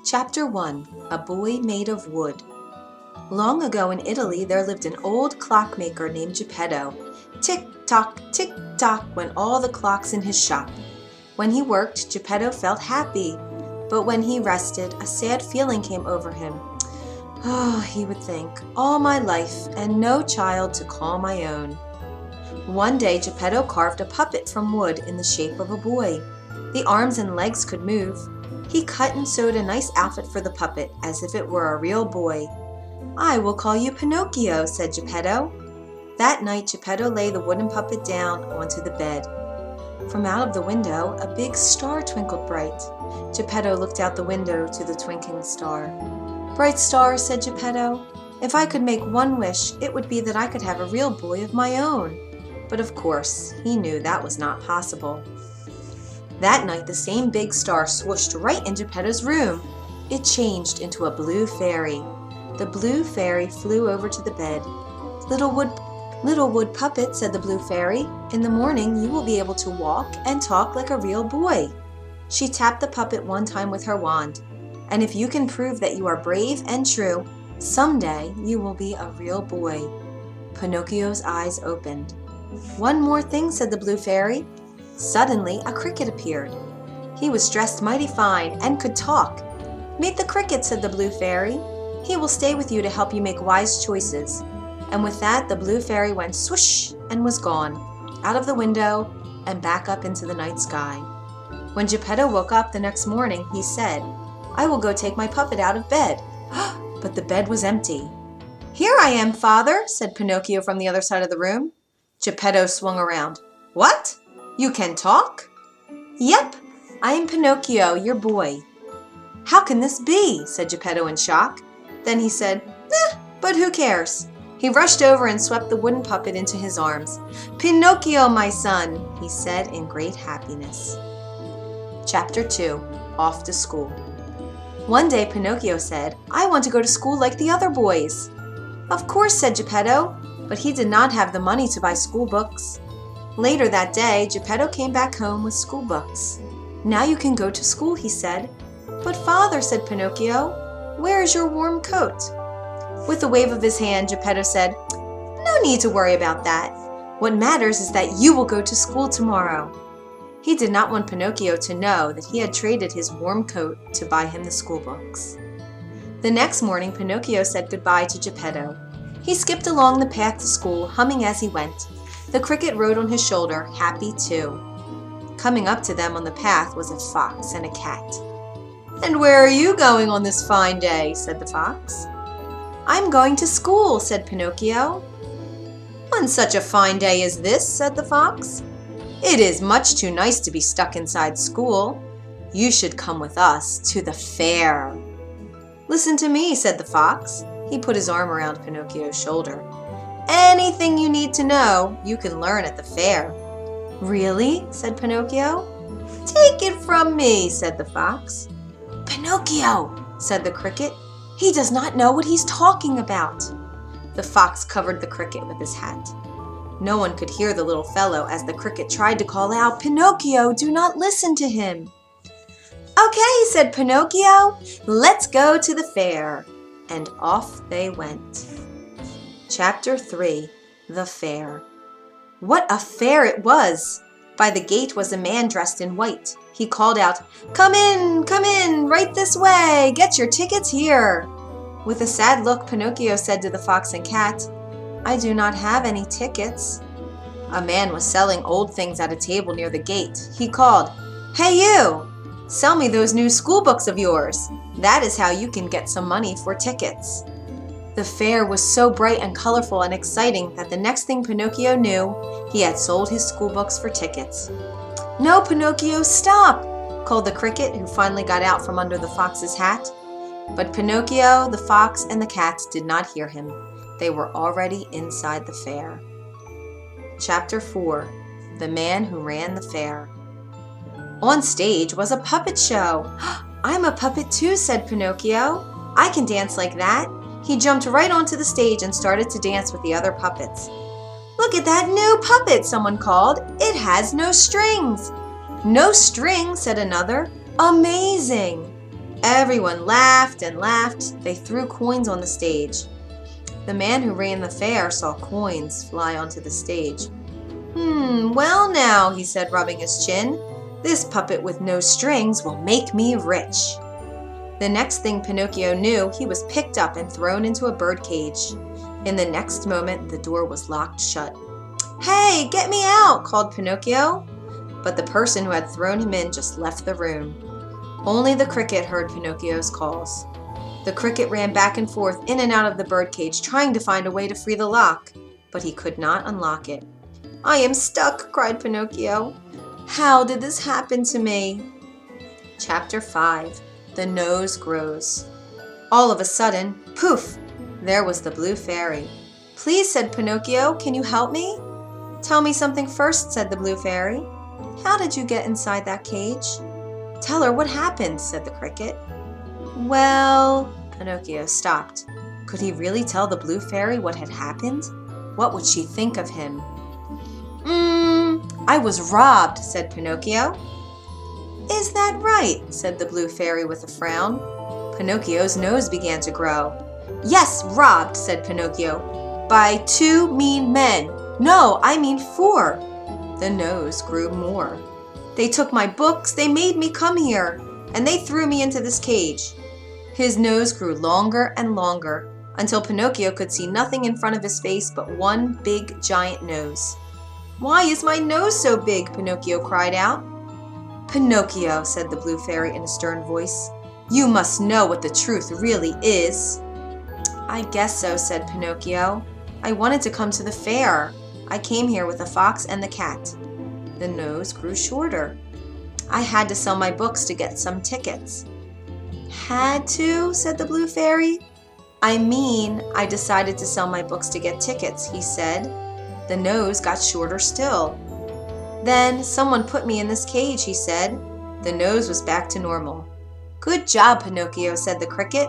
Chapter 1. A Boy Made of Wood. Long ago in Italy there lived an old clockmaker named Geppetto. Tick-tock, tick-tock went all the clocks in his shop. When he worked, Geppetto felt happy, but when he rested, a sad feeling came over him. Oh, he would think, all my life and no child to call my own. One day Geppetto carved a puppet from wood in the shape of a boy. The arms and legs could move. He cut and sewed a nice outfit for the puppet, as if it were a real boy. "I will call you Pinocchio," said Geppetto. That night Geppetto lay the wooden puppet down onto the bed. From out of the window, a big star twinkled bright. Geppetto looked out the window to the twinkling star. "Bright star," said Geppetto, "if I could make one wish, it would be that I could have a real boy of my own." But of course, he knew that was not possible. That night the same big star swooshed right in Geppetto's room. It changed into a blue fairy. The blue fairy flew over to the bed. Little wood puppet," said the blue fairy, "in the morning you will be able to walk and talk like a real boy." She tapped the puppet one time with her wand. "And if you can prove that you are brave and true, someday you will be a real boy." Pinocchio's eyes opened. "One more thing," said the blue fairy. Suddenly, a cricket appeared. He was dressed mighty fine and could talk. "Meet the cricket," said the blue fairy. "He will stay with you to help you make wise choices." And with that, the blue fairy went swoosh and was gone, out of the window and back up into the night sky. When Geppetto woke up the next morning, he said, "I will go take my puppet out of bed." But the bed was empty. "Here I am, father," said Pinocchio from the other side of the room. Geppetto swung around. "What? You can talk?" "Yep, I am Pinocchio, your boy." "How can this be?" said Geppetto in shock. Then he said, "But who cares?" He rushed over and swept the wooden puppet into his arms. "Pinocchio, my son," he said in great happiness. Chapter 2. Off to School. One day Pinocchio said, "I want to go to school like the other boys." "Of course," said Geppetto, but he did not have the money to buy school books. Later that day, Geppetto came back home with school books. "Now you can go to school," he said. "But father," said Pinocchio, "where is your warm coat?" With a wave of his hand, Geppetto said, "No need to worry about that. What matters is that you will go to school tomorrow." He did not want Pinocchio to know that he had traded his warm coat to buy him the school books. The next morning, Pinocchio said goodbye to Geppetto. He skipped along the path to school, humming as he went. The cricket rode on his shoulder, happy too. Coming up to them on the path was a fox and a cat. "And where are you going on this fine day?" said the fox. "I'm going to school," said Pinocchio. "On such a fine day as this," said the fox. "It is much too nice to be stuck inside school. You should come with us to the fair." "Listen to me," said the fox. He put his arm around Pinocchio's shoulder. "Anything you need to know, you can learn at the fair." "Really?" said Pinocchio. "Take it from me," said the fox. "Pinocchio," said the cricket. "He does not know what he's talking about." The fox covered the cricket with his hat. No one could hear the little fellow as the cricket tried to call out, "Pinocchio, do not listen to him." "Okay," said Pinocchio, "let's go to the fair." And off they went. Chapter 3. The Fair. What a fair it was! By the gate was a man dressed in white. He called out, come in, right this way, get your tickets here." With a sad look, Pinocchio said to the fox and cat, "I do not have any tickets." A man was selling old things at a table near the gate. He called, "Hey you! Sell me those new school books of yours. That is how you can get some money for tickets." The fair was so bright and colorful and exciting that the next thing Pinocchio knew, he had sold his school books for tickets. "No, Pinocchio, stop!" called the cricket, who finally got out from under the fox's hat. But Pinocchio, the fox, and the cat did not hear him. They were already inside the fair. Chapter 4. The Man Who Ran the Fair. On stage was a puppet show. "I'm a puppet too," said Pinocchio. "I can dance like that." He jumped right onto the stage and started to dance with the other puppets. "Look at that new puppet," someone called. "It has no strings." "No strings," said another. "Amazing." Everyone laughed and laughed. They threw coins on the stage. The man who ran the fair saw coins fly onto the stage. Well now, he said, rubbing his chin, this puppet with no strings will make me rich. The next thing Pinocchio knew, he was picked up and thrown into a birdcage. In the next moment, the door was locked shut. Hey, get me out, called Pinocchio. But the person who had thrown him in just left the room. Only the cricket heard Pinocchio's calls. The cricket ran back and forth in and out of the birdcage, trying to find a way to free the lock, but he could not unlock it. I am stuck, cried Pinocchio. How did this happen to me? Chapter 5. The Nose Grows. All of a sudden, poof, there was the blue fairy. Please, said Pinocchio, can you help me? Tell me something first, said the blue fairy. How did you get inside that cage? Tell her what happened, said the cricket. Well, Pinocchio stopped. Could he really tell the blue fairy what had happened? What would she think of him? I was robbed, said Pinocchio. Is that right? Said the blue fairy with a frown. Pinocchio's nose began to grow. Yes, robbed, said Pinocchio. By 2 mean men. No, I mean 4. The nose grew more. They took my books, they made me come here, and they threw me into this cage. His nose grew longer and longer, until Pinocchio could see nothing in front of his face but one big giant nose. Why is my nose so big? Pinocchio cried out. Pinocchio, said the blue fairy in a stern voice, you must know what the truth really is. I guess so, said Pinocchio. I wanted to come to the fair. I came here with the fox and the cat. The nose grew shorter. I had to sell my books to get some tickets. Had to, said the blue fairy. I mean, I decided to sell my books to get tickets, he said. The nose got shorter still. Then someone put me in this cage, he said. The nose was back to normal. Good job, Pinocchio, said the cricket.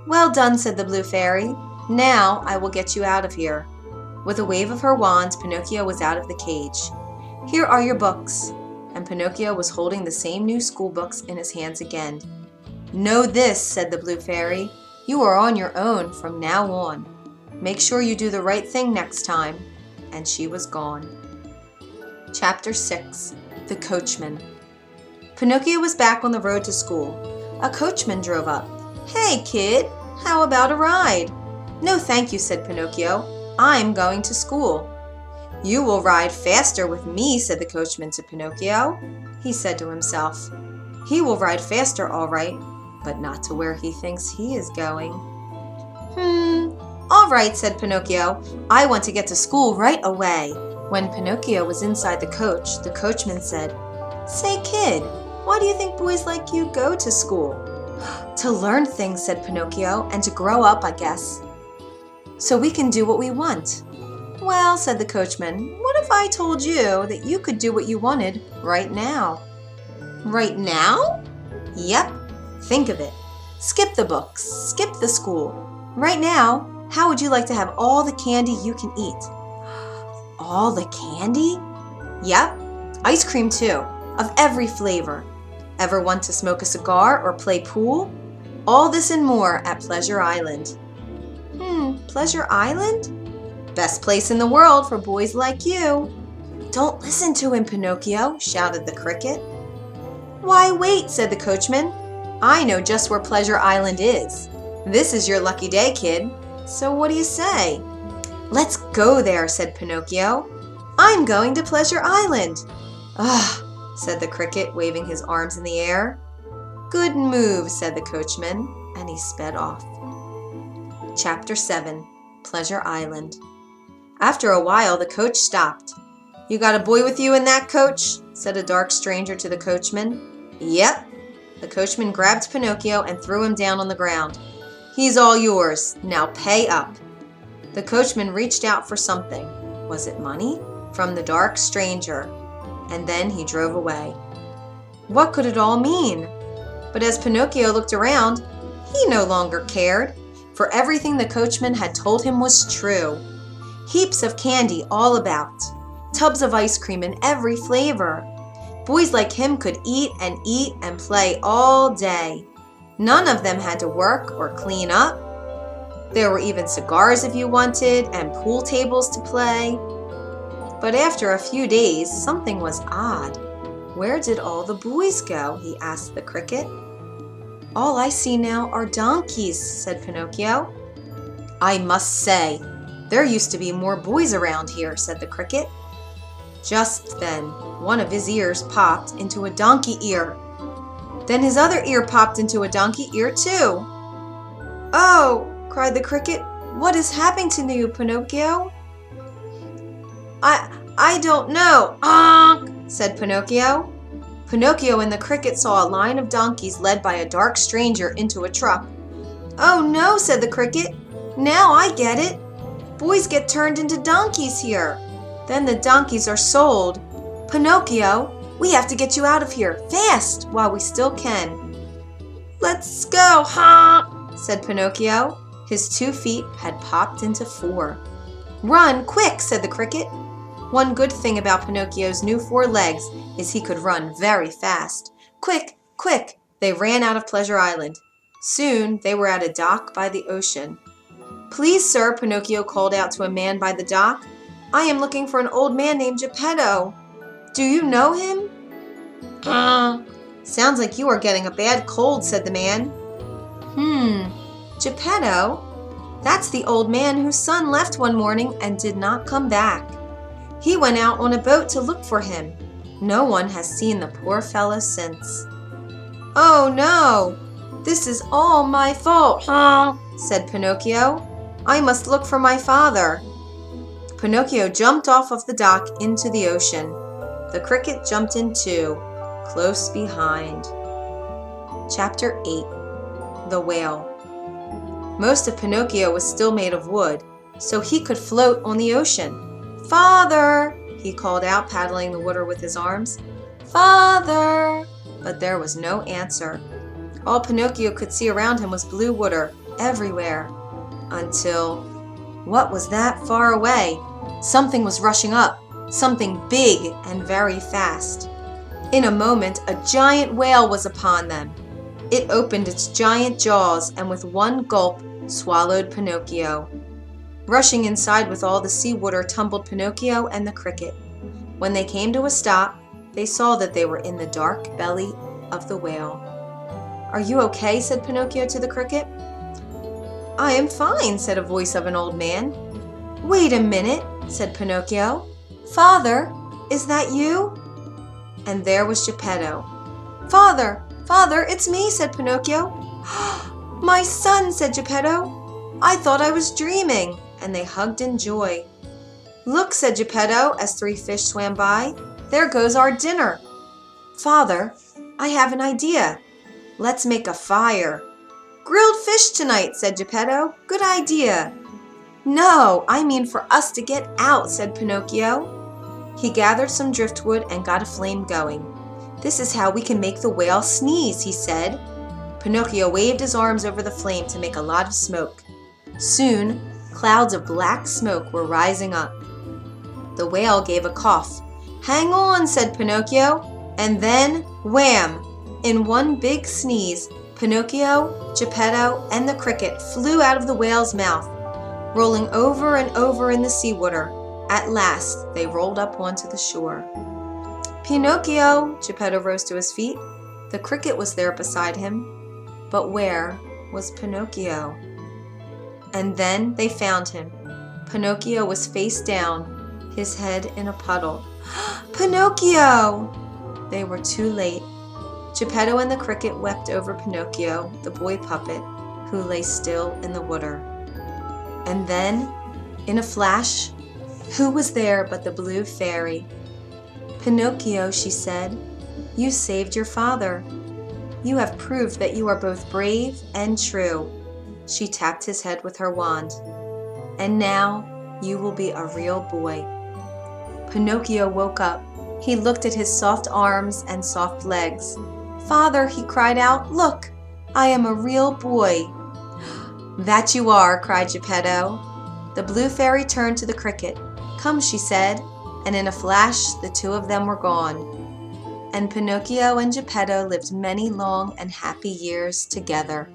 Well done, said the blue fairy. Now I will get you out of here. With a wave of her wand, Pinocchio was out of the cage. Here are your books. And Pinocchio was holding the same new school books in his hands again. Know this, said the blue fairy. You are on your own from now on. Make sure you do the right thing next time. And she was gone. Chapter 6. The Coachman. Pinocchio was back on the road to school. A coachman drove up. Hey, kid, how about a ride? No, thank you, said Pinocchio. I'm going to school. You will ride faster with me, said the coachman to Pinocchio. He said to himself, he will ride faster, all right, but not to where he thinks he is going. All right, said Pinocchio. I want to get to school right away. When Pinocchio was inside the coach, the coachman said, Say, kid, why do you think boys like you go to school? To learn things, said Pinocchio, and to grow up, I guess. So we can do what we want. Well, said the coachman, what if I told you that you could do what you wanted right now? Right now? Yep. Think of it. Skip the books. Skip the school. Right now, how would you like to have all the candy you can eat? All the candy? Yep. Ice cream too, of every flavor. Ever want to smoke a cigar or play pool? All this and more at Pleasure Island. Pleasure Island? Best place in the world for boys like you. Don't listen to him, Pinocchio, shouted the cricket. Why, wait, said the coachman. I know just where Pleasure Island is. This is your lucky day, kid. So what do you say? Let's go there, said Pinocchio. I'm going to Pleasure Island. Ugh, said the cricket, waving his arms in the air. Good move, said the coachman, and he sped off. Chapter 7. Pleasure Island. After a while, the coach stopped. You got a boy with you in that coach? Said a dark stranger to the coachman. Yep. The coachman grabbed Pinocchio and threw him down on the ground. He's all yours. Now pay up. The coachman reached out for something. Was it money? From the dark stranger. And then he drove away. What could it all mean? But as Pinocchio looked around, he no longer cared, for everything the coachman had told him was true. Heaps of candy all about. Tubs of ice cream in every flavor. Boys like him could eat and play all day. None of them had to work or clean up. There were even cigars if you wanted, and pool tables to play. But after a few days, something was odd. Where did all the boys go? He asked the cricket. All I see now are donkeys, said Pinocchio. I must say, there used to be more boys around here, said the cricket. Just then, one of his ears popped into a donkey ear. Then his other ear popped into a donkey ear too. Oh, cried the cricket, what is happening to you, Pinocchio? I don't know, said Pinocchio. Pinocchio and the cricket saw a line of donkeys led by a dark stranger into a truck. Oh no, said the cricket. Now I get it. Boys get turned into donkeys here. Then the donkeys are sold. Pinocchio, we have to get you out of here, fast, while we still can. Let's go, said Pinocchio. His 2 feet had popped into 4. Run, quick, said the cricket. One good thing about Pinocchio's new 4 legs is he could run very fast. Quick, quick, they ran out of Pleasure Island. Soon they were at a dock by the ocean. Please, sir, Pinocchio called out to a man by the dock. I am looking for an old man named Geppetto. Do you know him? Sounds like you are getting a bad cold, said the man. Geppetto? That's the old man whose son left one morning and did not come back. He went out on a boat to look for him. No one has seen the poor fellow since. Oh no, this is all my fault, said Pinocchio. I must look for my father. Pinocchio jumped off of the dock into the ocean. The cricket jumped in too, close behind. Chapter 8. The Whale. Most of Pinocchio was still made of wood, so he could float on the ocean. Father, he called out, paddling the water with his arms. Father! But there was no answer. All Pinocchio could see around him was blue water everywhere. Until, what was that far away? Something was rushing up, something big and very fast. In a moment, a giant whale was upon them. It opened its giant jaws and with one gulp swallowed Pinocchio. Rushing inside with all the seawater tumbled Pinocchio and the cricket. When they came to a stop, they saw that they were in the dark belly of the whale. Are you okay? Said Pinocchio to the cricket. I am fine, said a voice of an old man. Wait a minute, said Pinocchio. Father, is that you? And there was Geppetto. Father, Father, it's me, said Pinocchio. My son, said Geppetto. I thought I was dreaming. And they hugged in joy. Look, said Geppetto as 3 fish swam by. There goes our dinner. Father, I have an idea. Let's make a fire. Grilled fish tonight, said Geppetto. Good idea. No, I mean for us to get out, said Pinocchio. He gathered some driftwood and got a flame going. This is how we can make the whale sneeze, he said. Pinocchio waved his arms over the flame to make a lot of smoke. Soon, clouds of black smoke were rising up. The whale gave a cough. Hang on, said Pinocchio, and then wham! In one big sneeze, Pinocchio, Geppetto, and the cricket flew out of the whale's mouth, rolling over and over in the seawater. At last, they rolled up onto the shore. Pinocchio! Geppetto rose to his feet. The cricket was there beside him. But where was Pinocchio? And then they found him. Pinocchio was face down, his head in a puddle. Pinocchio! They were too late. Geppetto and the cricket wept over Pinocchio, the boy puppet, who lay still in the water. And then, in a flash, who was there but the blue fairy? Pinocchio, she said, you saved your father. You have proved that you are both brave and true. She tapped his head with her wand. And now you will be a real boy. Pinocchio woke up. He looked at his soft arms and soft legs. Father, he cried out, look, I am a real boy. That you are, cried Geppetto. The blue fairy turned to the cricket. Come, she said, and in a flash the two of them were gone. And Pinocchio and Geppetto lived many long and happy years together.